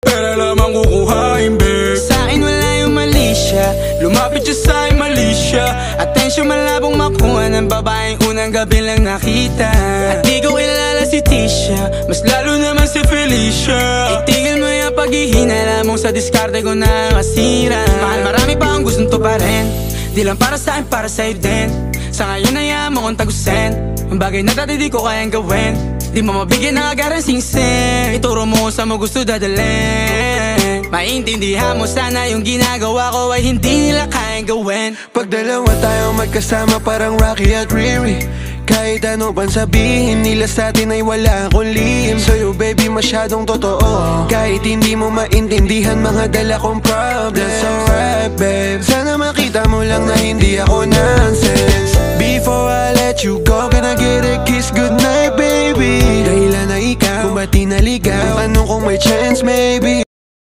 pera lamang kukuhain, babe. Sa'kin wala yung mali siya, lumapit siya sa'kin mali siya. Atensyon malabong makuha ng babaeng unang gabi lang nakita. At di ko kilala si Tisha, mas lalo naman si Felicia. Itigil mo yung paghihinala mong sa diskarte ko na masira. Mahal, marami pa ang gustong to pa rin, di lang para sa'kin, para sa'yo din. Sa ngayon ayaw mo kong tagusin ang bagay na dati di ko kayang gawin. Di mo mabigyan ng agarang sing-sing, ituro mo sa mo gusto dadalhin. Maintindihan mo sana yung ginagawa ko ay hindi nila kayang gawin. Pag dalawa tayo magkasama parang Rocky at Riri, kahit ano bang sabihin nila sa'tin ay wala akong lihim. Sa'yo baby masyadong totoo, kahit hindi mo maintindihan mga dala kong problems. That's alright babe, sana makita mo lang na hindi ako nonsense. Before I let you go, can I get a kiss goodnight baby? Dahilan na ikaw, kung ba't di naligaw, tanong kung may chance maybe.